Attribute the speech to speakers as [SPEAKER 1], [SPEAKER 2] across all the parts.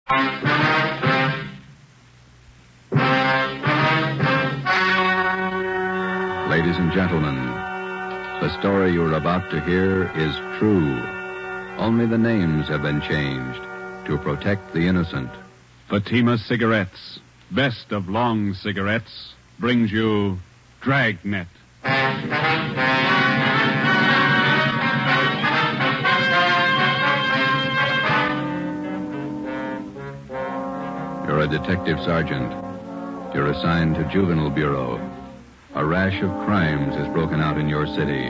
[SPEAKER 1] Ladies and gentlemen, the story you're about to hear is true. Only the names have been changed to protect the innocent.
[SPEAKER 2] Fatima Cigarettes, best of long cigarettes, brings you Dragnet.
[SPEAKER 1] You're a detective sergeant. You're assigned to Juvenile Bureau. A rash of crimes has broken out in your city.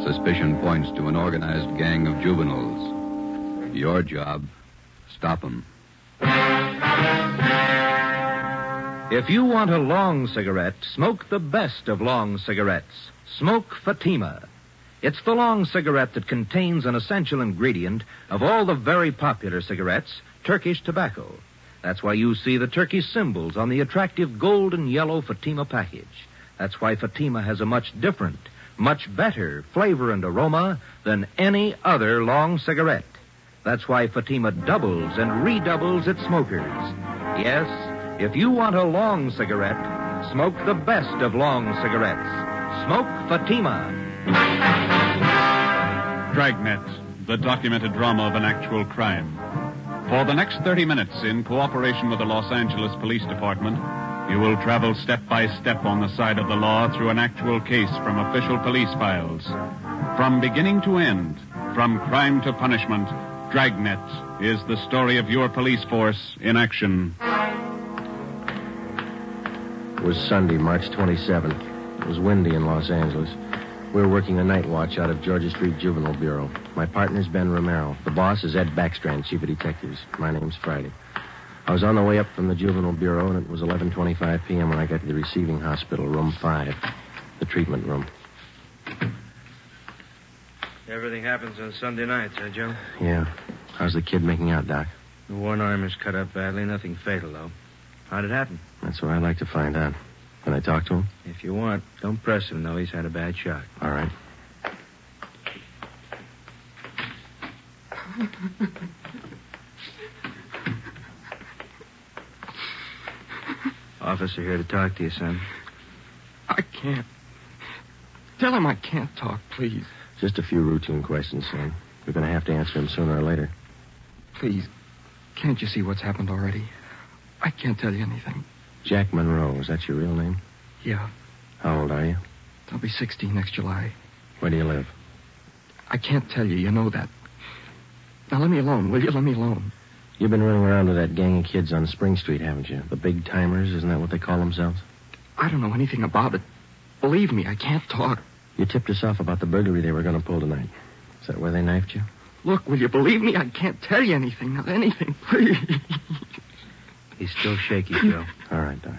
[SPEAKER 1] Suspicion points to an organized gang of juveniles. Your job, stop them.
[SPEAKER 3] If you want a long cigarette, smoke the best of long cigarettes. Smoke Fatima. It's the long cigarette that contains an essential ingredient of all the very popular cigarettes, Turkish tobacco. That's why you see the Turkish symbols on the attractive gold and yellow Fatima package. That's why Fatima has a much different, much better flavor and aroma than any other long cigarette. That's why Fatima doubles and redoubles its smokers. Yes, if you want a long cigarette, smoke the best of long cigarettes. Smoke Fatima.
[SPEAKER 2] Dragnet, the documented drama of an actual crime. For the next 30 minutes, in cooperation with the Los Angeles Police Department, you will travel step by step on the side of the law through an actual case from official police files. From beginning to end, from crime to punishment, Dragnet is the story of your police force in action.
[SPEAKER 4] It was Sunday, March 27th. It was windy in Los Angeles. We were working a night watch out of Georgia Street Juvenile Bureau. My partner's Ben Romero. The boss is Ed Backstrand, chief of detectives. My name's Friday. I was on the way up from the Juvenile Bureau, and it was 11:25 p.m. when I got to the receiving hospital, room 5, the treatment room.
[SPEAKER 5] Everything happens on Sunday nights, eh, Joe?
[SPEAKER 4] Yeah. How's the kid making out, Doc?
[SPEAKER 5] The one arm is cut up badly. Nothing fatal, though. How'd it happen?
[SPEAKER 4] That's what I'd like to find out. Can I talk to him?
[SPEAKER 5] If you want, don't press him, though. He's had a bad shock.
[SPEAKER 4] All right.
[SPEAKER 5] Officer here to talk to you, son.
[SPEAKER 6] I can't. Tell him I can't talk, please.
[SPEAKER 4] Just a few routine questions, son. You're going to have to answer them sooner or later.
[SPEAKER 6] Please, can't you see what's happened already? I can't tell you anything.
[SPEAKER 4] Jack Monroe, is that your real name?
[SPEAKER 6] Yeah,
[SPEAKER 4] How old are you?
[SPEAKER 6] I'll be 16 next July.
[SPEAKER 4] Where do you live?
[SPEAKER 6] I can't tell you. You know that. Now, let me alone, will you? Let me alone.
[SPEAKER 4] You've been running around with that gang of kids on Spring Street, haven't you? The big timers, isn't that what they call themselves?
[SPEAKER 6] I don't know anything about it. Believe me, I can't talk.
[SPEAKER 4] You tipped us off about the burglary they were going to pull tonight. Is that where they knifed you?
[SPEAKER 6] Look, will you believe me? I can't tell you anything. Not anything, please.
[SPEAKER 5] He's still shaky, Joe.
[SPEAKER 4] All right, Doc.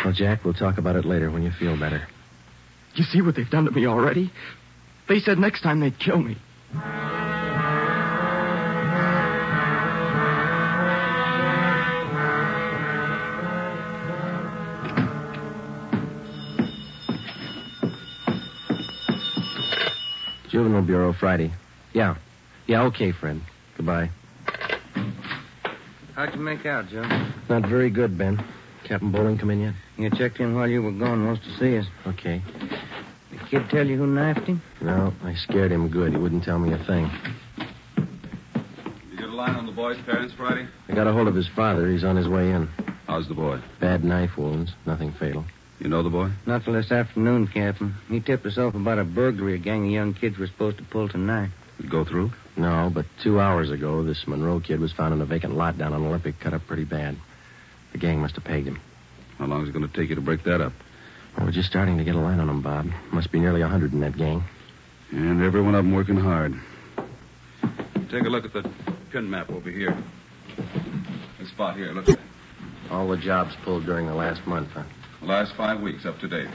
[SPEAKER 4] Well, Jack, we'll talk about it later when you feel better.
[SPEAKER 6] You see what they've done to me already? They said next time they'd kill me.
[SPEAKER 4] Juvenile Bureau, Friday. Yeah. Yeah, okay, Fred. Goodbye.
[SPEAKER 5] How'd you make out, Joe?
[SPEAKER 4] Not very good, Ben. Captain Bowling come in yet?
[SPEAKER 5] You checked in while you were gone. Wants to see us.
[SPEAKER 4] Okay.
[SPEAKER 5] The kid tell you who knifed him?
[SPEAKER 4] No, I scared him good. He wouldn't tell me a thing.
[SPEAKER 1] You get a line on the boy's parents, Friday?
[SPEAKER 4] I got a hold of his father. He's on his way in.
[SPEAKER 1] How's the boy?
[SPEAKER 4] Bad knife wounds. Nothing fatal.
[SPEAKER 1] You know the boy?
[SPEAKER 5] Not till this afternoon, Captain. He tipped us off about a burglary a gang of young kids were supposed to pull tonight.
[SPEAKER 1] Did it go through?
[SPEAKER 4] No, but 2 hours ago, this Monroe kid was found in a vacant lot down on Olympic, cut up pretty bad. The gang must have pegged him.
[SPEAKER 1] How long is it going to take you to break that up?
[SPEAKER 4] Well, we're just starting to get a line on him, Bob. Must be nearly 100 in that gang.
[SPEAKER 1] And every one of them working hard. Take a look at the pin map over here. This spot here, look at it.
[SPEAKER 4] All the jobs pulled during the last month, huh?
[SPEAKER 1] The last 5 weeks, up to date.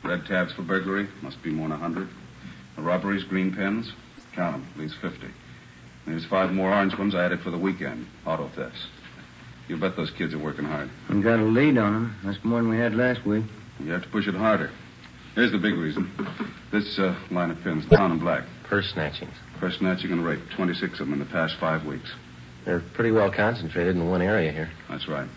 [SPEAKER 1] Red tabs for burglary, must be more than 100. The robberies, green pens, count them, at least 50. There's 5 more orange ones I added for the weekend, auto thefts. You bet those kids are working hard.
[SPEAKER 5] We got a lead on them. That's more than we had last week.
[SPEAKER 1] You have to push it harder. Here's the big reason. This line of pins, down in black.
[SPEAKER 4] Purse snatchings.
[SPEAKER 1] Purse snatching and rape, 26 of them in the past 5 weeks.
[SPEAKER 4] They're pretty well concentrated in one area here.
[SPEAKER 7] That's right.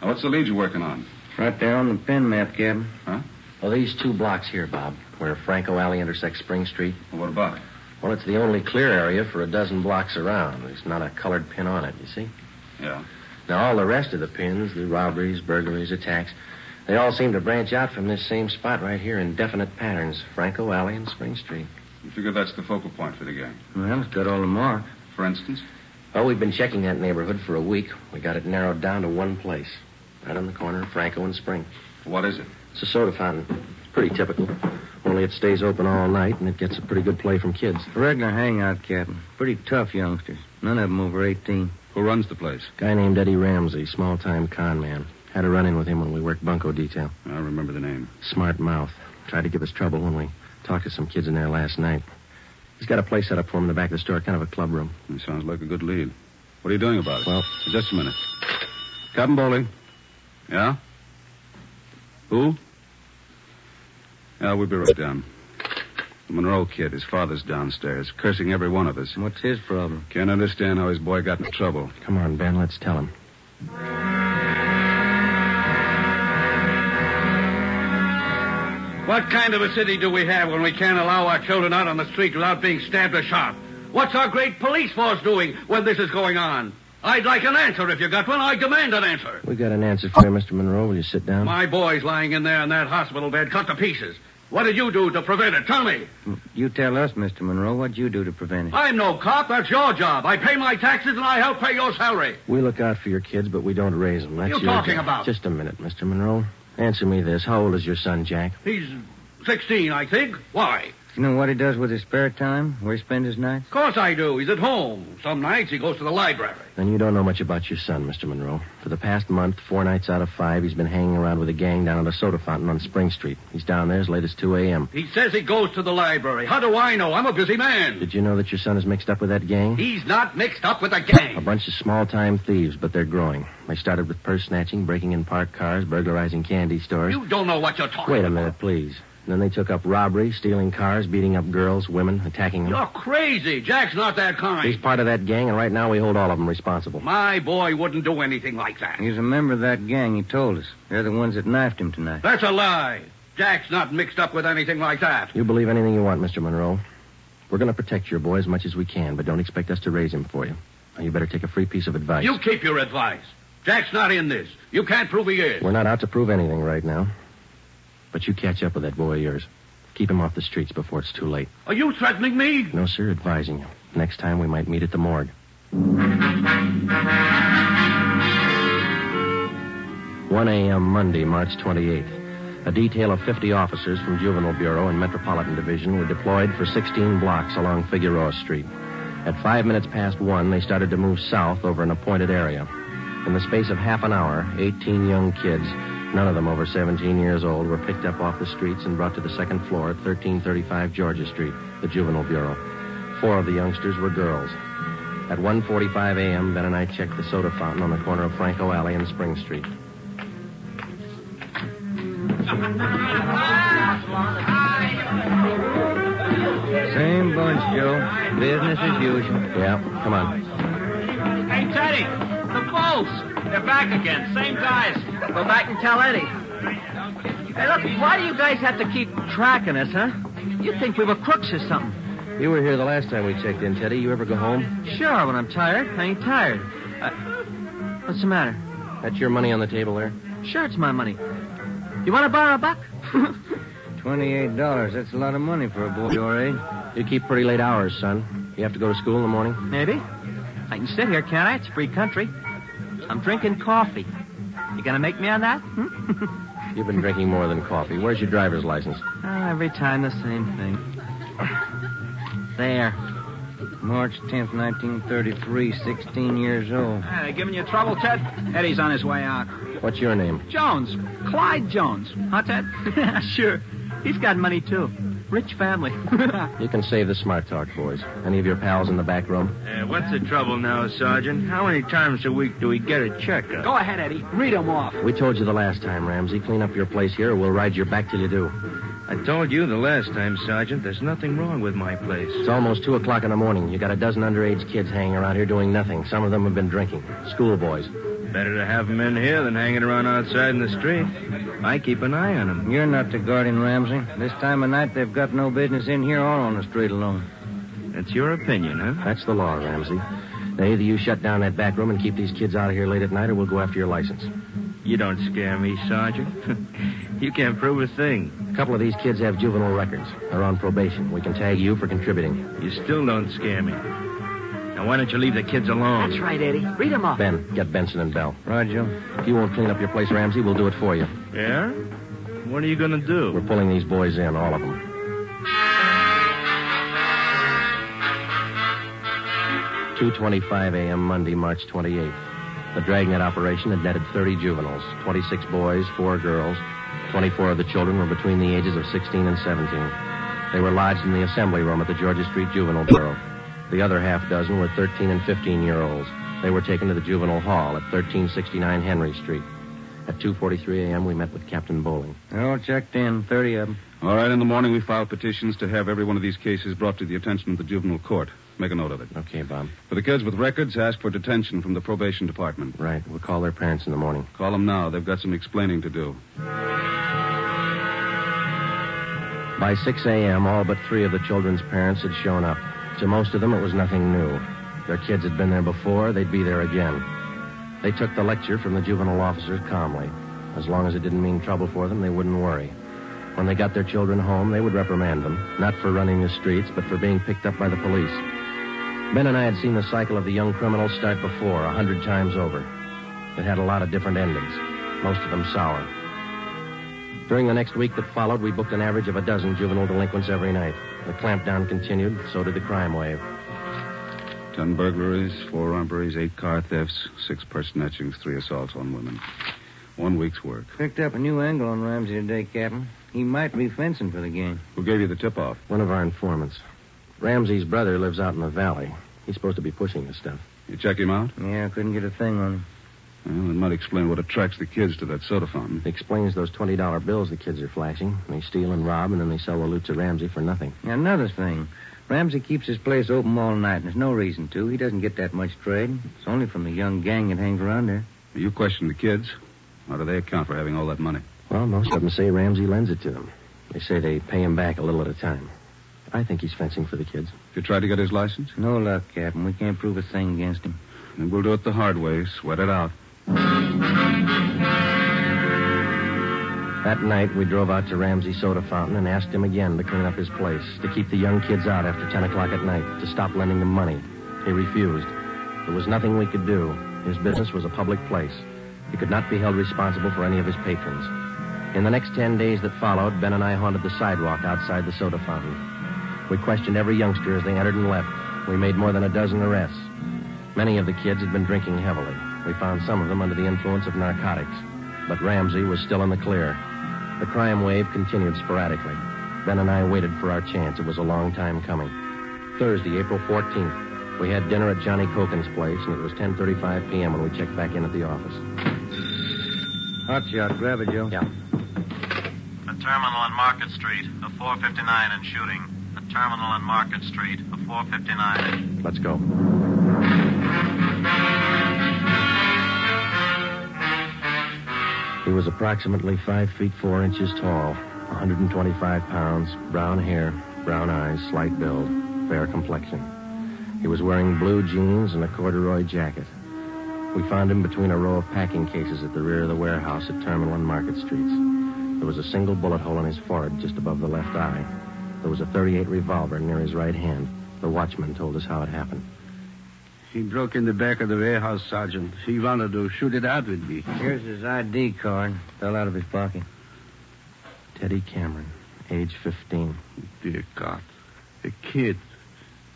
[SPEAKER 7] Now, what's the lead you're working on?
[SPEAKER 5] It's right there on the pin map, Captain.
[SPEAKER 7] Huh?
[SPEAKER 4] Well, these 2 blocks here, Bob, where Franco Alley intersects Spring Street.
[SPEAKER 7] Well, what about it?
[SPEAKER 4] Well, it's the only clear area for a dozen blocks around. There's not a colored pin on it, you see?
[SPEAKER 7] Yeah.
[SPEAKER 4] Now, all the rest of the pins, the robberies, burglaries, attacks, they all seem to branch out from this same spot right here in definite patterns. Franco Alley and Spring Street.
[SPEAKER 7] You figure that's the focal point for the gang?
[SPEAKER 5] Well, it's got all the marks.
[SPEAKER 7] For instance?
[SPEAKER 4] Well, we've been checking that neighborhood for a week. We got it narrowed down to one place. Right on the corner of Franco and Spring.
[SPEAKER 7] What is it?
[SPEAKER 4] It's a soda fountain. It's pretty typical. Only it stays open all night, and it gets a pretty good play from kids.
[SPEAKER 5] A regular hangout, Captain. Pretty tough youngsters. None of them over 18.
[SPEAKER 7] Who runs the place?
[SPEAKER 4] Guy named Eddie Ramsey, small-time con man. Had a run-in with him when we worked bunco detail.
[SPEAKER 7] I remember the name.
[SPEAKER 4] Smart mouth. Tried to give us trouble when we talked to some kids in there last night. He's got a place set up for him in the back of the store, kind of a club room.
[SPEAKER 7] It sounds like a good lead. What are you doing about it?
[SPEAKER 4] Well,
[SPEAKER 7] just a minute. Captain Bowling. Yeah? Who? Yeah, we'll be right down. The Monroe kid, his father's downstairs, cursing every one of us.
[SPEAKER 5] What's his problem?
[SPEAKER 7] Can't understand how his boy got in trouble.
[SPEAKER 4] Come on, Ben, let's tell him.
[SPEAKER 8] What kind of a city do we have when we can't allow our children out on the street without being stabbed or shot? What's our great police force doing when this is going on? I'd like an answer if you got one. I demand an answer.
[SPEAKER 4] We got an answer for you, Mr. Monroe. Will you sit down?
[SPEAKER 8] My boy's lying in there in that hospital bed, cut to pieces. What did you do to prevent it? Tell me.
[SPEAKER 5] You tell us, Mr. Monroe. What'd you do to prevent it?
[SPEAKER 8] I'm no cop. That's your job. I pay my taxes and I help pay your salary.
[SPEAKER 4] We look out for your kids, but we don't raise them. That's
[SPEAKER 8] What are you
[SPEAKER 4] your
[SPEAKER 8] talking
[SPEAKER 4] job.
[SPEAKER 8] about?
[SPEAKER 4] Just a minute, Mr. Monroe. Answer me this. How old is your son, Jack?
[SPEAKER 8] He's 16, I think. Why?
[SPEAKER 5] You know what he does with his spare time? Where he spends his nights?
[SPEAKER 8] Of course I do. He's at home. Some nights he goes to the library.
[SPEAKER 4] Then you don't know much about your son, Mr. Monroe. For the past month, 4 nights out of 5, he's been hanging around with a gang down at a soda fountain on Spring Street. He's down there as late as 2 a.m.
[SPEAKER 8] He says he goes to the library. How do I know? I'm a busy man.
[SPEAKER 4] Did you know that your son is mixed up with that gang?
[SPEAKER 8] He's not mixed up with a gang.
[SPEAKER 4] A bunch of small-time thieves, but they're growing. They started with purse snatching, breaking in parked cars, burglarizing candy stores.
[SPEAKER 8] You don't know what you're talking
[SPEAKER 4] Wait a
[SPEAKER 8] about.
[SPEAKER 4] minute, please. And then they took up robbery, stealing cars, beating up girls, women, attacking them.
[SPEAKER 8] You're crazy. Jack's not that kind.
[SPEAKER 4] He's part of that gang, and right now we hold all of them responsible.
[SPEAKER 8] My boy wouldn't do anything like that.
[SPEAKER 5] He's a member of that gang, he told us. They're the ones that knifed him tonight.
[SPEAKER 8] That's a lie. Jack's not mixed up with anything like that.
[SPEAKER 4] You believe anything you want, Mr. Monroe. We're going to protect your boy as much as we can, but don't expect us to raise him for you. Now, you better take a free piece of advice.
[SPEAKER 8] You keep your advice. Jack's not in this. You can't prove he is.
[SPEAKER 4] We're not out to prove anything right now. But you catch up with that boy of yours. Keep him off the streets before it's too late.
[SPEAKER 8] Are you threatening me?
[SPEAKER 4] No, sir, advising you. Next time we might meet at the morgue. 1 a.m. Monday, March 28th. A detail of 50 officers from Juvenile Bureau and Metropolitan Division were deployed for 16 blocks along Figueroa Street. At 5 minutes past 1, they started to move south over an appointed area. In the space of half an hour, 18 young kids, none of them over 17 years old, were picked up off the streets and brought to the second floor at 1335 Georgia Street, the Juvenile Bureau. 4 of the youngsters were girls. At 1:45 a.m., Ben and I checked the soda fountain on the corner of Franco Alley and Spring Street.
[SPEAKER 5] Same bunch, Joe. Business as usual.
[SPEAKER 4] Yeah, come on.
[SPEAKER 9] Hey, Teddy, the Bulls. They're back again. Same guys. Go back and tell Eddie. Hey, look, why do you guys have to keep tracking us, huh? You'd think we were crooks or something.
[SPEAKER 4] You were here the last time we checked in, Teddy. You ever go home?
[SPEAKER 9] Sure, when I'm tired. I ain't tired. What's the matter?
[SPEAKER 4] That's your money on the table there?
[SPEAKER 9] Sure, it's my money. You want to borrow a buck?
[SPEAKER 5] $28. That's a lot of money for a boy your age.
[SPEAKER 4] You keep pretty late hours, son. You have to go to school in the morning?
[SPEAKER 9] Maybe. I can sit here, can't I? It's free country. I'm drinking coffee. You gonna make me on that?
[SPEAKER 4] You've been drinking more than coffee. Where's your driver's license?
[SPEAKER 9] Every time the same thing. There.
[SPEAKER 5] March 10th, 1933, 16 years old.
[SPEAKER 9] Hey, they giving you trouble, Ted? Eddie's on his way out.
[SPEAKER 4] What's your name?
[SPEAKER 9] Jones. Clyde Jones. Huh, Ted? Sure. He's got money, too. Rich family.
[SPEAKER 4] You can save the smart talk, boys. Any of your pals in the back room?
[SPEAKER 10] What's the trouble now, Sergeant? How many times a week do we get a checkup?
[SPEAKER 9] Go ahead, Eddie. Read them off.
[SPEAKER 4] We told you the last time, Ramsey. Clean up your place here or we'll ride your back till you do.
[SPEAKER 10] I told you the last time, Sergeant, there's nothing wrong with my place.
[SPEAKER 4] It's almost 2 o'clock in the morning. You got a dozen underage kids hanging around here doing nothing. Some of them have been drinking. Schoolboys.
[SPEAKER 10] Better to have them in here than hanging around outside in the street. I keep an eye on them.
[SPEAKER 5] You're not the guardian, Ramsey. This time of night, they've got no business in here or on the street alone.
[SPEAKER 10] That's your opinion, huh?
[SPEAKER 4] That's the law, Ramsey. Now, either you shut down that back room and keep these kids out of here late at night, or we'll go after your license.
[SPEAKER 10] You don't scare me, Sergeant. You can't prove a thing.
[SPEAKER 4] A couple of these kids have juvenile records. They're on probation. We can tag you for contributing.
[SPEAKER 10] You still don't scare me. Now, why don't you leave the kids alone?
[SPEAKER 9] That's right, Eddie. Read them off.
[SPEAKER 4] Ben, get Benson and Bell.
[SPEAKER 5] Roger.
[SPEAKER 4] If you won't clean up your place, Ramsey, we'll do it for you.
[SPEAKER 10] Yeah? What are you going to do?
[SPEAKER 4] We're pulling these boys in, all of them. 2:25 a.m. Monday, March 28th. The Dragnet operation had netted 30 juveniles, 26 boys, 4 girls. 24 of the children were between the ages of 16 and 17. They were lodged in the assembly room at the Georgia Street Juvenile Bureau. The other half dozen were 13 and 15-year-olds. They were taken to the juvenile hall at 1369 Henry Street. At 2:43 a.m., we met with Captain Bowling.
[SPEAKER 5] They're all checked in, 30 of them.
[SPEAKER 7] All right, in the morning we filed petitions to have every one of these cases brought to the attention of the juvenile court. Make a note of it.
[SPEAKER 4] Okay, Bob.
[SPEAKER 7] For the kids with records, ask for detention from the probation department.
[SPEAKER 4] Right. We'll call their parents in the morning.
[SPEAKER 7] Call them now. They've got some explaining to do.
[SPEAKER 4] By 6 a.m., all but 3 of the children's parents had shown up. To most of them, it was nothing new. Their kids had been there before. They'd be there again. They took the lecture from the juvenile officers calmly. As long as it didn't mean trouble for them, they wouldn't worry. When they got their children home, they would reprimand them, not for running the streets, but for being picked up by the police. Ben and I had seen the cycle of the young criminals start before, 100 times over. It had a lot of different endings, most of them sour. During the next week that followed, we booked an average of a dozen juvenile delinquents every night. The clampdown continued, so did the crime wave.
[SPEAKER 7] 10 burglaries, 4 robberies, 8 car thefts, 6 person etchings, 3 assaults on women. 1 week's work.
[SPEAKER 5] Picked up a new angle on Ramsey today, Captain. He might be fencing for the game.
[SPEAKER 7] Who gave you the tip-off?
[SPEAKER 4] One of our informants. Ramsey's brother lives out in the valley. He's supposed to be pushing this stuff.
[SPEAKER 7] You check him out?
[SPEAKER 5] Yeah, couldn't get a thing on him.
[SPEAKER 7] Well, it might explain what attracts the kids to that soda fountain.
[SPEAKER 4] It explains those $20 bills the kids are flashing. They steal and rob, and then they sell the loot to Ramsey for nothing.
[SPEAKER 5] Another thing. Ramsey keeps his place open all night, and there's no reason to. He doesn't get that much trade. It's only from the young gang that hangs around there.
[SPEAKER 7] You question the kids. How do they account for having all that money?
[SPEAKER 4] Well, most of them say Ramsey lends it to them. They say they pay him back a little at a time. I think he's fencing for the kids.
[SPEAKER 7] You tried to get his license?
[SPEAKER 5] No luck, Captain. We can't prove a thing against him.
[SPEAKER 7] Then we'll do it the hard way. Sweat it out.
[SPEAKER 4] That night, we drove out to Ramsey's soda fountain and asked him again to clean up his place, to keep the young kids out after 10 o'clock at night, to stop lending them money. He refused. There was nothing we could do. His business was a public place. He could not be held responsible for any of his patrons. In the next 10 days that followed, Ben and I haunted the sidewalk outside the soda fountain. We questioned every youngster as they entered and left. We made more than a dozen arrests. Many of the kids had been drinking heavily. We found some of them under the influence of narcotics. But Ramsey was still in the clear. The crime wave continued sporadically. Ben and I waited for our chance. It was a long time coming. Thursday, April 14th. We had dinner at Johnny Cokin's place, and it was 10:35 p.m. when we checked back in at the office.
[SPEAKER 5] Hot shot. Grab it, Joe.
[SPEAKER 4] Yeah.
[SPEAKER 11] A terminal on Market Street, a 459 and shooting. A terminal on Market Street, a 459.
[SPEAKER 4] Let's go. He was approximately 5 feet 4 inches tall, 125 pounds, brown hair, brown eyes, slight build, fair complexion. He was wearing blue jeans and a corduroy jacket. We found him between a row of packing cases at the rear of the warehouse at Terminal and Market Streets. There was a single bullet hole in his forehead just above the left eye. There was a .38 revolver near his right hand. The watchman told us how it happened.
[SPEAKER 8] He broke in the back of the warehouse, Sergeant. He wanted to shoot it out with me.
[SPEAKER 5] Here's his ID card. Fell out of his pocket.
[SPEAKER 4] Teddy Cameron, age 15.
[SPEAKER 8] Dear God. A kid.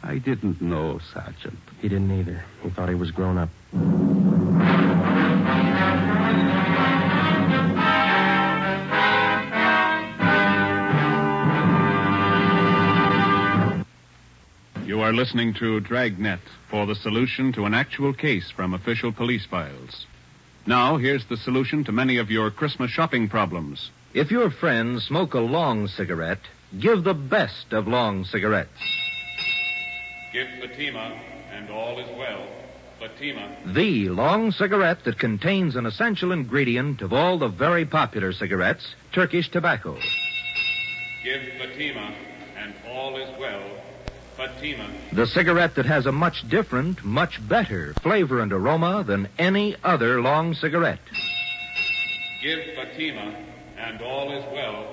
[SPEAKER 8] I didn't know, Sergeant.
[SPEAKER 4] He didn't either. He thought he was grown up.
[SPEAKER 2] You are listening to Dragnet for the solution to an actual case from official police files. Now, here's the solution to many of your Christmas shopping problems.
[SPEAKER 3] If your friends smoke a long cigarette, give the best of long cigarettes.
[SPEAKER 2] Give Fatima, and all is well. Fatima.
[SPEAKER 3] The long cigarette that contains an essential ingredient of all the very popular cigarettes, Turkish tobacco.
[SPEAKER 2] Give Fatima, and all is well. Fatima.
[SPEAKER 3] The cigarette that has a much different, much better flavor and aroma than any other long cigarette.
[SPEAKER 2] Give Fatima, and all is well.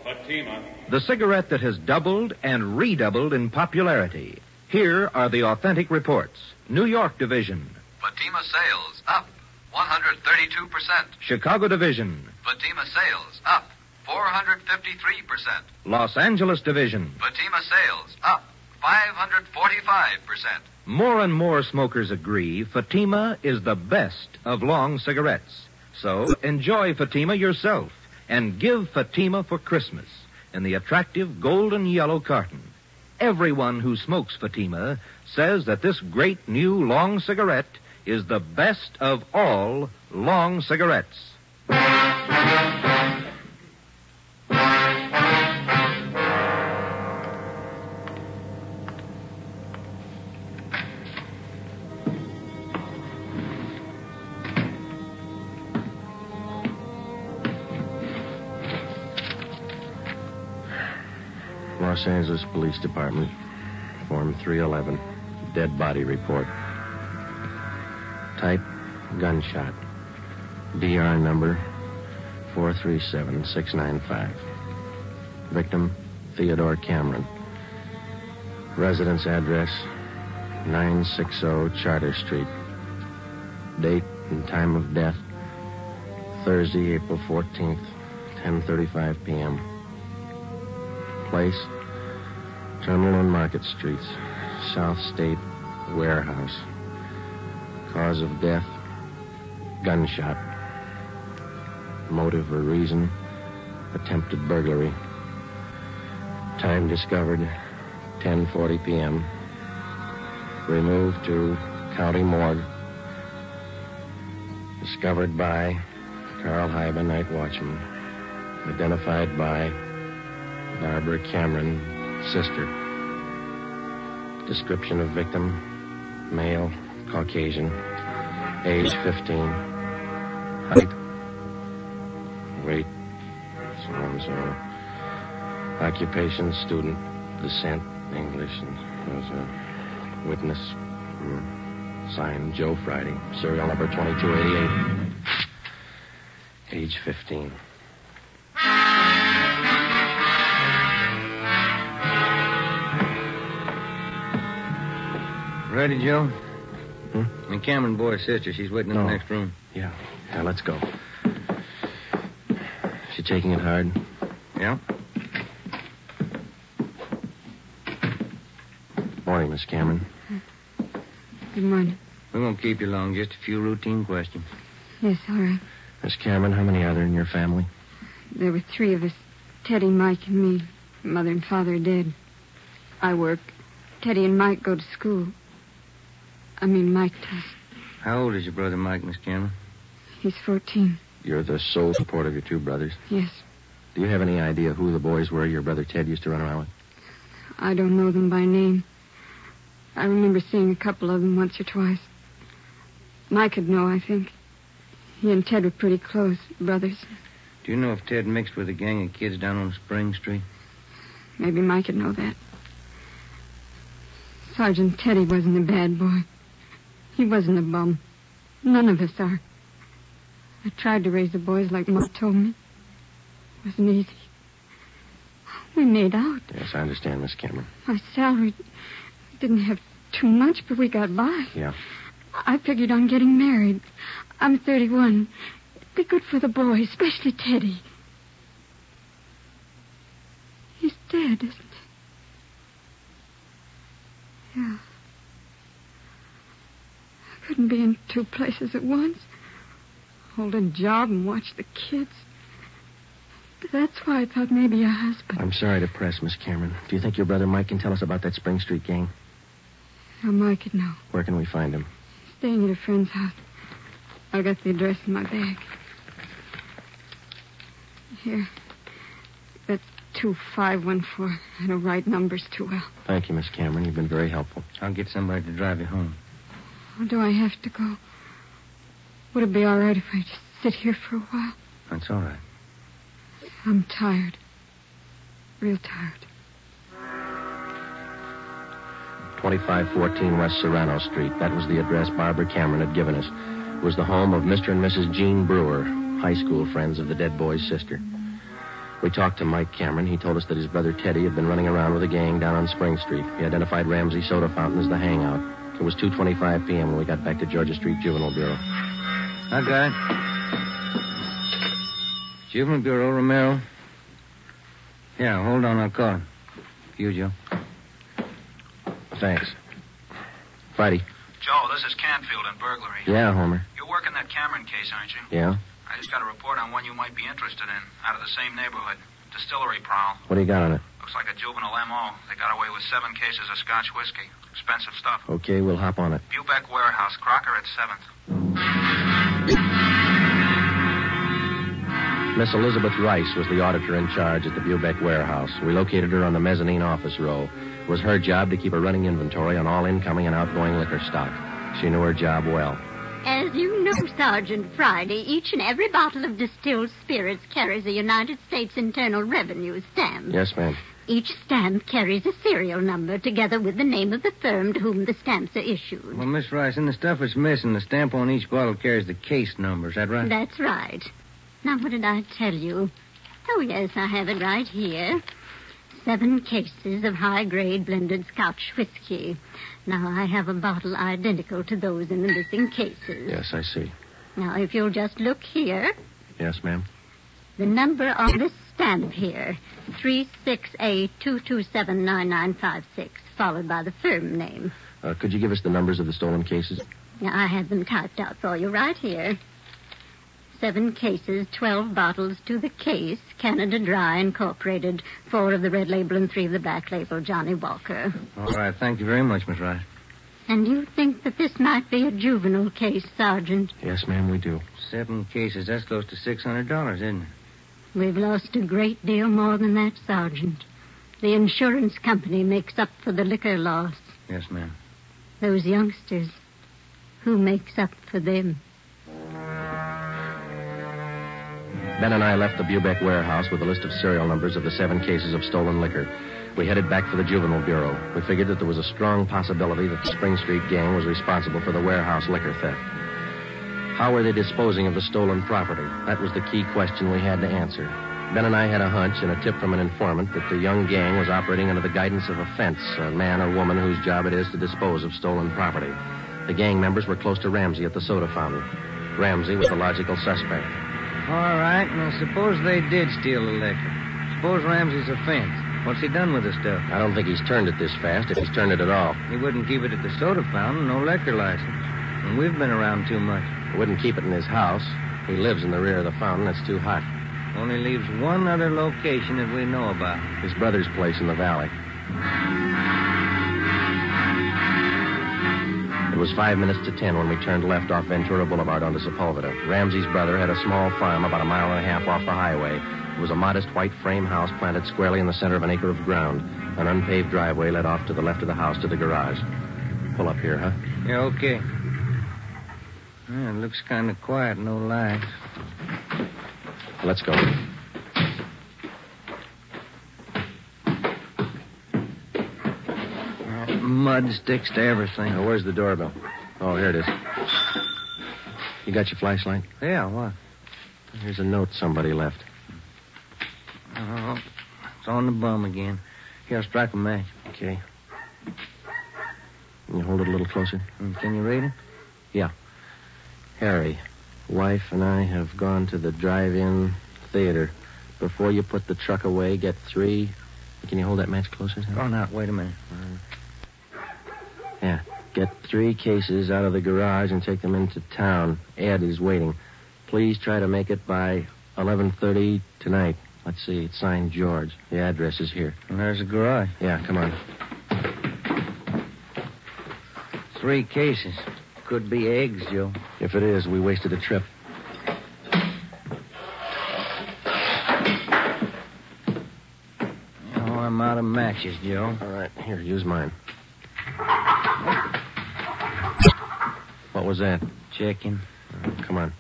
[SPEAKER 2] Fatima.
[SPEAKER 3] The cigarette that has doubled and redoubled in popularity. Here are the authentic reports. New York Division.
[SPEAKER 12] Fatima sales up 132%.
[SPEAKER 3] Chicago Division.
[SPEAKER 12] Fatima sales up 453%.
[SPEAKER 3] Los Angeles Division.
[SPEAKER 12] Fatima sales up 545%.
[SPEAKER 3] More and more smokers agree Fatima is the best of long cigarettes. So enjoy Fatima yourself and give Fatima for Christmas in the attractive golden yellow carton. Everyone who smokes Fatima says that this great new long cigarette is the best of all long cigarettes.
[SPEAKER 4] Los Angeles Police Department, Form 311, dead body report. Type, gunshot. DR number 437695. Victim, Theodore Cameron. Residence address, 960 Charter Street. Date and time of death, Thursday, April 14th, 10:35 p.m. Place, Terminal and Market Streets, South State Warehouse. Cause of death, gunshot. Motive or reason, attempted burglary. Time discovered, 10:40 p.m. Removed to County Morgue. Discovered by Carl Hyba, night watchman. Identified by Barbara Cameron, sister. Description of victim, male, Caucasian, age 15, height, weight, so-and-so, occupation, student, descent, English, and was a witness, signed Joe Friday, serial number 2288, age 15.
[SPEAKER 5] Ready, Joe? And Cameron Boy's sister. She's waiting in the next room.
[SPEAKER 4] Yeah, let's go. She taking it hard?
[SPEAKER 5] Yeah.
[SPEAKER 4] Morning, Miss Cameron.
[SPEAKER 13] Good morning.
[SPEAKER 5] We won't keep you long. Just a few routine questions.
[SPEAKER 13] Yes, all right.
[SPEAKER 4] Miss Cameron, how many are there in your family?
[SPEAKER 13] There were three of us. Teddy, Mike, and me. Mother and father are dead. I work. Teddy and Mike go to school. Mike does.
[SPEAKER 5] How old is your brother Mike, Miss Cameron?
[SPEAKER 13] He's 14.
[SPEAKER 4] You're the sole support of your two brothers?
[SPEAKER 13] Yes.
[SPEAKER 4] Do you have any idea who the boys were your brother Ted used to run around with?
[SPEAKER 13] I don't know them by name. I remember seeing a couple of them once or twice. Mike would know, I think. He and Ted were pretty close, brothers.
[SPEAKER 5] Do you know if Ted mixed with a gang of kids down on Spring Street?
[SPEAKER 13] Maybe Mike would know that. Sergeant Teddy wasn't a bad boy. He wasn't a bum. None of us are. I tried to raise the boys like Ma told me. It wasn't easy. We made out.
[SPEAKER 4] Yes, I understand, Miss Cameron.
[SPEAKER 13] Our salary didn't have too much, but we got by.
[SPEAKER 4] Yeah.
[SPEAKER 13] I figured on getting married. I'm 31. It'd be good for the boys, especially Teddy. He's dead, isn't he? Yeah. I couldn't be in two places at once. Hold a job and watch the kids. But that's why I thought maybe a husband.
[SPEAKER 4] I'm sorry to press, Miss Cameron. Do you think your brother Mike can tell us about that Spring Street gang?
[SPEAKER 13] How Mike could know.
[SPEAKER 4] Where can we find him?
[SPEAKER 13] Staying at a friend's house. I got the address in my bag. Here. 2514. I don't write numbers too well.
[SPEAKER 4] Thank you, Miss Cameron. You've been very helpful.
[SPEAKER 5] I'll get somebody to drive you home.
[SPEAKER 13] Or do I have to go? Would it be all right if I just sit here for a while?
[SPEAKER 5] That's all right.
[SPEAKER 13] I'm tired. Real tired.
[SPEAKER 4] 2514 West Serrano Street. That was the address Barbara Cameron had given us. It was the home of Mr. and Mrs. Jean Brewer, high school friends of the dead boy's sister. We talked to Mike Cameron. He told us that his brother Teddy had been running around with a gang down on Spring Street. He identified Ramsey Soda Fountain as the hangout. It was 2:25 p.m. when we got back to Georgia Street Juvenile Bureau.
[SPEAKER 5] I got it. Juvenile Bureau, Romero. Yeah, hold on, I'll call him. You, Joe.
[SPEAKER 4] Thanks. Friday.
[SPEAKER 14] Joe, this is Canfield in burglary.
[SPEAKER 4] Yeah, Homer.
[SPEAKER 14] You're working that Cameron case, aren't you?
[SPEAKER 4] Yeah?
[SPEAKER 14] I just got a report on one you might be interested in, out of the same neighborhood. Distillery prowl.
[SPEAKER 4] What do you got on it?
[SPEAKER 14] Looks like a juvenile M.O. They got away with 7 cases of Scotch whiskey. Expensive stuff.
[SPEAKER 4] Okay, we'll hop on it.
[SPEAKER 14] Bubeck Warehouse, Crocker at 7th.
[SPEAKER 4] Miss Elizabeth Rice was the auditor in charge at the Bubeck Warehouse. We located her on the mezzanine office row. It was her job to keep a running inventory on all incoming and outgoing liquor stock. She knew her job well.
[SPEAKER 15] As you know, Sergeant Friday, each and every bottle of distilled spirits carries a United States Internal Revenue stamp.
[SPEAKER 4] Yes, ma'am.
[SPEAKER 15] Each stamp carries a serial number together with the name of the firm to whom the stamps are issued.
[SPEAKER 5] Well, Miss Rice, in the stuff that's missing, the stamp on each bottle carries the case number. Is that right?
[SPEAKER 15] That's right. Now, what did I tell you? Oh, yes, I have it right here. 7 cases of high-grade blended Scotch whiskey. Now, I have a bottle identical to those in the missing cases.
[SPEAKER 4] Yes, I see.
[SPEAKER 15] Now, if you'll just look here.
[SPEAKER 4] Yes, ma'am.
[SPEAKER 15] The number on this stamp here, 368-227-9956, followed by the firm name.
[SPEAKER 4] Could you give us the numbers of the stolen cases?
[SPEAKER 15] Now, I have them typed out for you right here. 7 cases, 12 bottles to the case, Canada Dry Incorporated, 4 of the red label and 3 of the black label, Johnny Walker.
[SPEAKER 5] All right, thank you very much, Miss Rice.
[SPEAKER 15] And you think that this might be a juvenile case, Sergeant?
[SPEAKER 4] Yes, ma'am, we do.
[SPEAKER 5] 7 cases, that's close to $600, isn't it?
[SPEAKER 15] We've lost a great deal more than that, Sergeant. The insurance company makes up for the liquor loss.
[SPEAKER 5] Yes, ma'am.
[SPEAKER 15] Those youngsters, who makes up for them?
[SPEAKER 4] Ben and I left the Bubeck Warehouse with a list of serial numbers of the 7 cases of stolen liquor. We headed back for the Juvenile Bureau. We figured that there was a strong possibility that the Spring Street gang was responsible for the warehouse liquor theft. How were they disposing of the stolen property? That was the key question we had to answer. Ben and I had a hunch and a tip from an informant that the young gang was operating under the guidance of a fence, a man or woman whose job it is to dispose of stolen property. The gang members were close to Ramsey at the soda fountain. Ramsey was the logical suspect.
[SPEAKER 5] All right, now suppose they did steal the liquor. Suppose Ramsey's a fence. What's he done with the stuff?
[SPEAKER 4] I don't think he's turned it this fast, if he's turned it at all.
[SPEAKER 5] He wouldn't keep it at the soda fountain, no liquor license. And we've been around too much.
[SPEAKER 4] He wouldn't keep it in his house. He lives in the rear of the fountain. It's too hot.
[SPEAKER 5] Only leaves one other location that we know about.
[SPEAKER 4] His brother's place in the valley. It was 5 minutes to 10 when we turned left off Ventura Boulevard onto Sepulveda. Ramsey's brother had a small farm about a mile and a half off the highway. It was a modest white frame house planted squarely in the center of an acre of ground. An unpaved driveway led off to the left of the house to the garage. Pull up here, huh?
[SPEAKER 5] Yeah, okay. Yeah, it looks kind of quiet, no lights.
[SPEAKER 4] Let's go.
[SPEAKER 5] Mud sticks to everything.
[SPEAKER 4] Now, where's the doorbell? Oh, here it is. You got your flashlight?
[SPEAKER 5] Yeah, what?
[SPEAKER 4] Here's a note somebody left.
[SPEAKER 5] Oh, it's on the bum again. Here, I'll strike a match.
[SPEAKER 4] Okay. Can you hold it a little closer?
[SPEAKER 5] Can you read it?
[SPEAKER 4] Yeah. Harry, wife and I have gone to the drive-in theater. Before you put the truck away, get 3... Can you hold that match closer?
[SPEAKER 5] Oh, now, wait a minute.
[SPEAKER 4] Yeah. Get 3 cases out of the garage and take them into town. Ed is waiting. Please try to make it by 11:30 tonight. Let's see. It's signed George. The address is here.
[SPEAKER 5] And there's the garage.
[SPEAKER 4] Yeah, come on.
[SPEAKER 5] 3 cases. Could be eggs, Joe.
[SPEAKER 4] If it is, we wasted a trip.
[SPEAKER 5] some matches, Joe.
[SPEAKER 4] All right, here, use mine. What was that?
[SPEAKER 5] Checking.
[SPEAKER 4] Come on.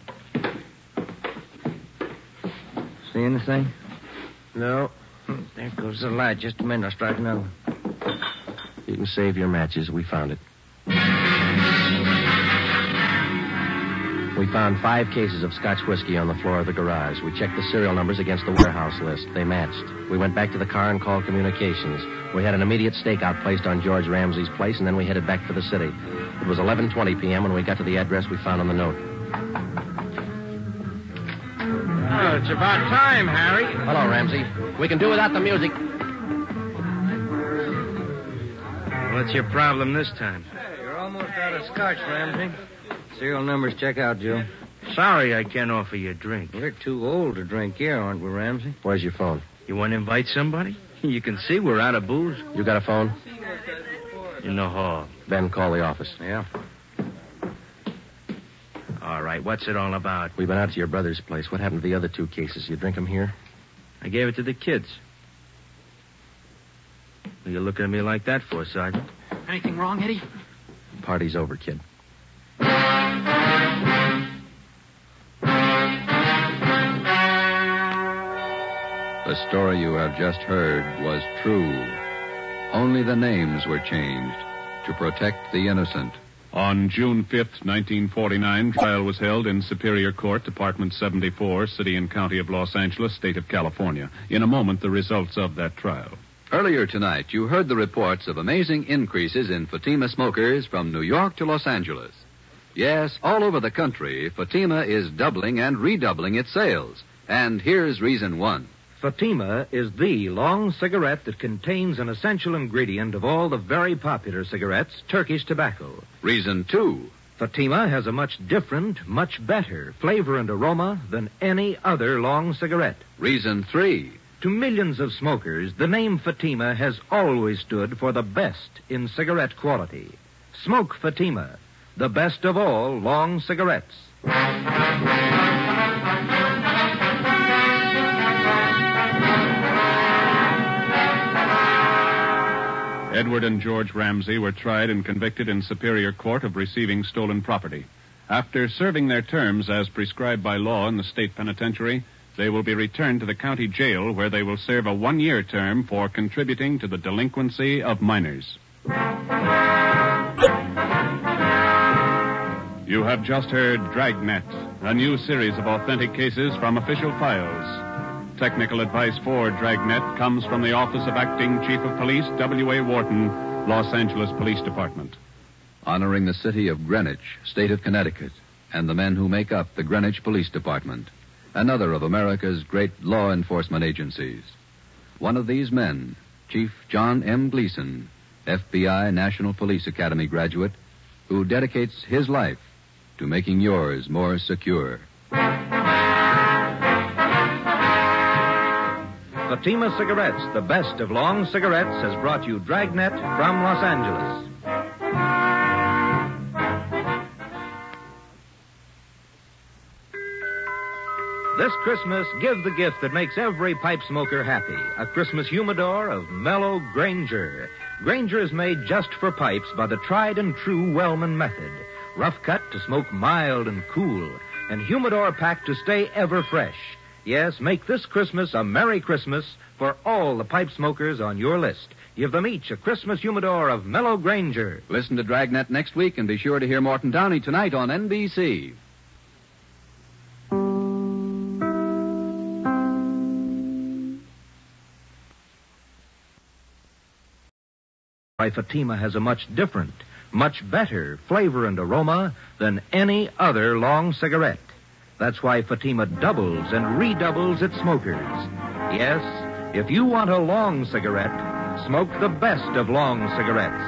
[SPEAKER 5] See anything?
[SPEAKER 4] No.
[SPEAKER 5] There goes the light. Just a minute. I'll strike another one.
[SPEAKER 4] You can save your matches. We found it. We found 5 cases of Scotch whiskey on the floor of the garage. We checked the serial numbers against the warehouse list. They matched. We went back to the car and called communications. We had an immediate stakeout placed on George Ramsey's place, and then we headed back for the city. It was 11:20 p.m. when we got to the address we found on the note.
[SPEAKER 10] Oh, it's about time, Harry.
[SPEAKER 4] Hello, Ramsey. We can do without the music.
[SPEAKER 10] What's your problem this time?
[SPEAKER 5] Hey, you're almost out of scotch, Ramsey. Serial numbers check out, Joe.
[SPEAKER 10] Sorry I can't offer you a drink.
[SPEAKER 5] We're too old to drink here, aren't we, Ramsey?
[SPEAKER 4] Where's your phone?
[SPEAKER 10] You want to invite somebody? You can see we're out of booze.
[SPEAKER 4] You got a phone?
[SPEAKER 10] In the hall.
[SPEAKER 4] Ben, call the office.
[SPEAKER 5] Yeah.
[SPEAKER 10] All right, what's it all about?
[SPEAKER 4] We've been out to your brother's place. What happened to the other 2 cases? You drink them here?
[SPEAKER 10] I gave it to the kids. What are you looking at me like that for, Sergeant?
[SPEAKER 9] Anything wrong, Eddie?
[SPEAKER 4] Party's over, kid.
[SPEAKER 1] The story you have just heard was true. Only the names were changed to protect the innocent.
[SPEAKER 2] On June 5th, 1949, trial was held in Superior Court, Department 74, City and County of Los Angeles, State of California. In a moment, the results of that trial.
[SPEAKER 1] Earlier tonight, you heard the reports of amazing increases in Fatima smokers from New York to Los Angeles. Yes, all over the country, Fatima is doubling and redoubling its sales. And here's reason 1.
[SPEAKER 3] Fatima is the long cigarette that contains an essential ingredient of all the very popular cigarettes, Turkish tobacco.
[SPEAKER 1] Reason 2.
[SPEAKER 3] Fatima has a much different, much better flavor and aroma than any other long cigarette.
[SPEAKER 1] Reason 3.
[SPEAKER 3] To millions of smokers, the name Fatima has always stood for the best in cigarette quality. Smoke Fatima, the best of all long cigarettes.
[SPEAKER 2] Edward and George Ramsey were tried and convicted in Superior Court of receiving stolen property. After serving their terms as prescribed by law in the state penitentiary, they will be returned to the county jail where they will serve a 1-year term for contributing to the delinquency of minors. You have just heard Dragnet, a new series of authentic cases from official files. Technical advice for Dragnet comes from the Office of Acting Chief of Police, W.A. Wharton, Los Angeles Police Department.
[SPEAKER 1] Honoring the city of Greenwich, state of Connecticut, and the men who make up the Greenwich Police Department, another of America's great law enforcement agencies. One of these men, Chief John M. Gleason, FBI National Police Academy graduate, who dedicates his life to making yours more secure.
[SPEAKER 3] Fatima Cigarettes, the best of long cigarettes, has brought you Dragnet from Los Angeles. This Christmas, give the gift that makes every pipe smoker happy. A Christmas humidor of mellow Granger. Granger is made just for pipes by the tried and true Wellman method. Rough cut to smoke mild and cool, and humidor packed to stay ever fresh. Yes, make this Christmas a Merry Christmas for all the pipe smokers on your list. Give them each a Christmas humidor of mellow Granger.
[SPEAKER 1] Listen to Dragnet next week and be sure to hear Morton Downey tonight on NBC.
[SPEAKER 3] Why Fatima has a much different, much better flavor and aroma than any other long cigarette. That's why Fatima doubles and redoubles its smokers. Yes, if you want a long cigarette, smoke the best of long cigarettes.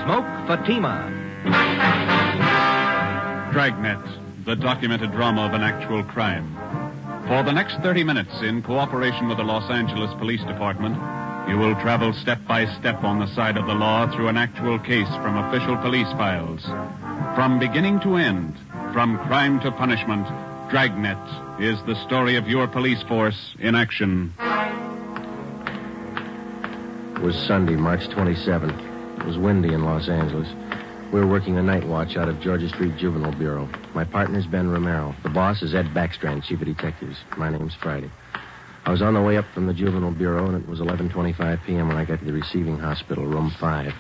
[SPEAKER 3] Smoke Fatima.
[SPEAKER 2] Dragnet, the documented drama of an actual crime. For the next 30 minutes, in cooperation with the Los Angeles Police Department, you will travel step by step on the side of the law through an actual case from official police files. From beginning to end, from crime to punishment, Dragnet is the story of your police force in action.
[SPEAKER 4] It was Sunday, March 27th. It was windy in Los Angeles. We were working a night watch out of Georgia Street Juvenile Bureau. My partner's Ben Romero. The boss is Ed Backstrand, chief of detectives. My name's Friday. I was on the way up from the Juvenile Bureau, and it was 11:25 p.m. when I got to the receiving hospital, room 5,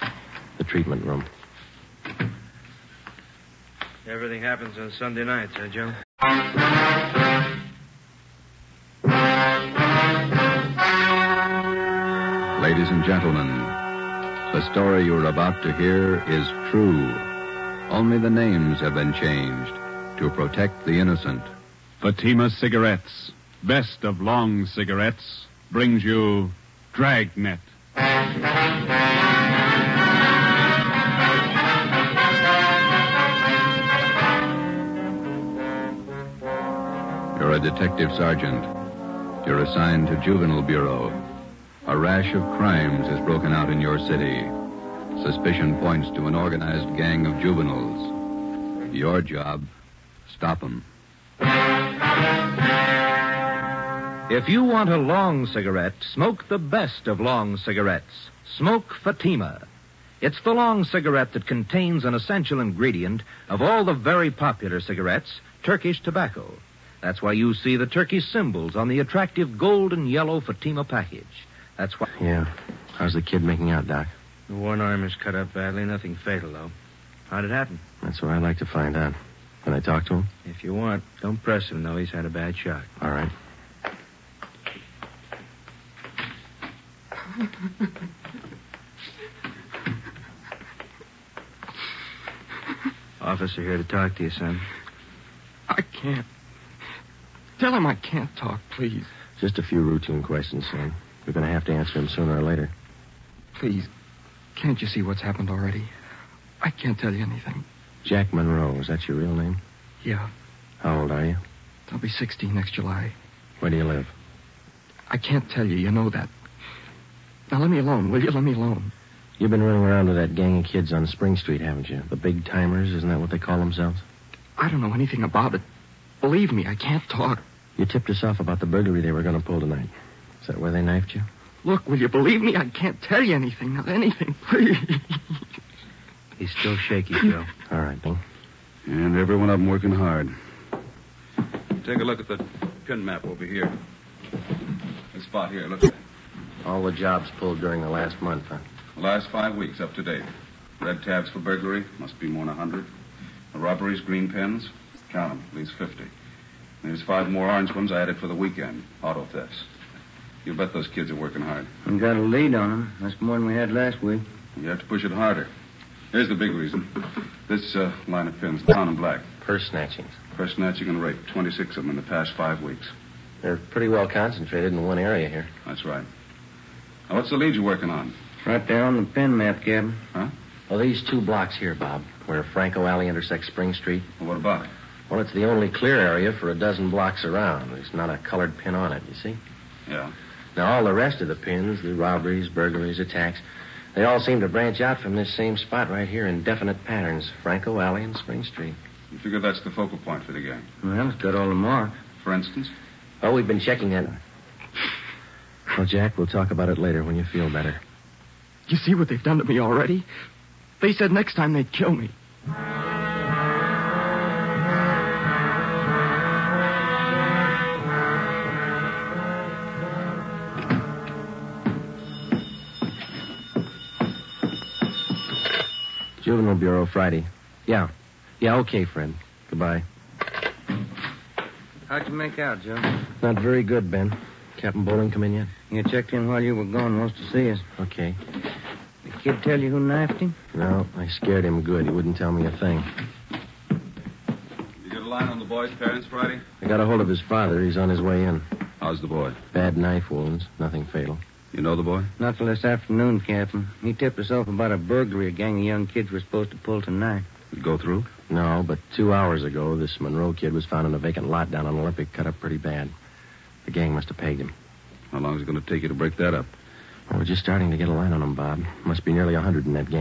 [SPEAKER 4] the treatment room.
[SPEAKER 10] Everything happens on Sunday nights, huh, Joe?
[SPEAKER 1] Ladies and gentlemen, the story you're about to hear is true. Only the names have been changed to protect the innocent.
[SPEAKER 2] Fatima Cigarettes, best of long cigarettes, brings you Dragnet.
[SPEAKER 1] You're a detective sergeant. You're assigned to Juvenile Bureau. A rash of crimes has broken out in your city. Suspicion points to an organized gang of juveniles. Your job, stop them.
[SPEAKER 3] If you want a long cigarette, smoke the best of long cigarettes. Smoke Fatima. It's the long cigarette that contains an essential ingredient of all the very popular cigarettes, Turkish tobacco. That's why you see the Turkish symbols on the attractive gold and yellow Fatima package. That's why...
[SPEAKER 4] Yeah. How's the kid making out, Doc?
[SPEAKER 10] The one arm is cut up badly. Nothing fatal, though. How'd it happen?
[SPEAKER 4] That's what I'd like to find out. Can I talk to him?
[SPEAKER 10] If you want. Don't press him, though. He's had a bad shot.
[SPEAKER 4] All right.
[SPEAKER 10] Officer here to talk to you, son.
[SPEAKER 6] I can't. Tell him I can't talk, please.
[SPEAKER 4] Just a few routine questions, son. You're going to have to answer them sooner or later.
[SPEAKER 6] Please, can't you see what's happened already? I can't tell you anything.
[SPEAKER 4] Jack Monroe, is that your real name?
[SPEAKER 6] Yeah.
[SPEAKER 4] How old are you?
[SPEAKER 6] I'll be 16 next July.
[SPEAKER 4] Where do you live?
[SPEAKER 6] I can't tell you. You know that. Now, let me alone, will you? Let me alone.
[SPEAKER 4] You've been running around with that gang of kids on Spring Street, haven't you? The big timers, isn't that what they call themselves?
[SPEAKER 6] I don't know anything about it. Believe me, I can't talk.
[SPEAKER 4] You tipped us off about the burglary they were going to pull tonight. Is that where they knifed you?
[SPEAKER 6] Look, will you believe me? I can't tell you anything. Not anything, please.
[SPEAKER 10] He's still shaky, Joe.
[SPEAKER 4] All right, Bill.
[SPEAKER 7] And every one of them working hard. Take a look at the pin map over here. This spot here, look at it.
[SPEAKER 4] All the jobs pulled during the last month, huh?
[SPEAKER 7] The last 5 weeks up to date. Red tabs for burglary, must be more than 100. The robberies, green pens, count them, at least 50. There's 5 more orange ones I added for the weekend, auto thefts. You bet those kids are working hard.
[SPEAKER 5] We got a lead on them. That's more than we had last week.
[SPEAKER 7] You have to push it harder. Here's the big reason. This line of pins, down in black.
[SPEAKER 4] Purse snatchings.
[SPEAKER 7] Purse snatching and rape, 26 of them in the past 5 weeks.
[SPEAKER 4] They're pretty well concentrated in one area here.
[SPEAKER 7] That's right. Now, what's the lead you're working on?
[SPEAKER 5] Right there on the pin map, Captain.
[SPEAKER 7] Huh?
[SPEAKER 4] Well, these 2 blocks here, Bob, where Franco Alley intersects Spring Street.
[SPEAKER 7] Well, what about it?
[SPEAKER 4] Well, it's the only clear area for a dozen blocks around. There's not a colored pin on it, you see?
[SPEAKER 7] Yeah.
[SPEAKER 4] Now, all the rest of the pins, the robberies, burglaries, attacks, they all seem to branch out from this same spot right here in definite patterns. Franco Alley and Spring Street.
[SPEAKER 7] You figure that's the focal point for the gang?
[SPEAKER 5] Well, it's got all the marks.
[SPEAKER 7] For instance?
[SPEAKER 4] Oh, we've been checking that. Well, Jack, we'll talk about it later when you feel better.
[SPEAKER 6] You see what they've done to me already? They said next time they'd kill me.
[SPEAKER 4] Juvenile Bureau, Friday. Yeah. Yeah, okay, Fred. Goodbye.
[SPEAKER 5] How'd you make out, Joe?
[SPEAKER 4] Not very good, Ben. Captain Bowling come in yet?
[SPEAKER 5] You checked in while you were gone. Wants to see us.
[SPEAKER 4] Okay.
[SPEAKER 5] The kid tell you who knifed him?
[SPEAKER 4] No, I scared him good. He wouldn't tell me a thing.
[SPEAKER 7] You get a line on the boy's parents, Friday?
[SPEAKER 4] I got a hold of his father. He's on his way in.
[SPEAKER 7] How's the boy?
[SPEAKER 4] Bad knife wounds. Nothing fatal.
[SPEAKER 7] You know the boy?
[SPEAKER 5] Not till this afternoon, Captain. He tipped us off about a burglary a gang of young kids were supposed to pull tonight.
[SPEAKER 7] Did it go through?
[SPEAKER 4] No, but 2 hours ago, this Monroe kid was found in a vacant lot down on Olympic, cut up pretty bad. The gang must have pegged him.
[SPEAKER 7] How long is it going to take you to break that up?
[SPEAKER 4] Well, we're just starting to get a line on him, Bob. Must be nearly 100 in that gang.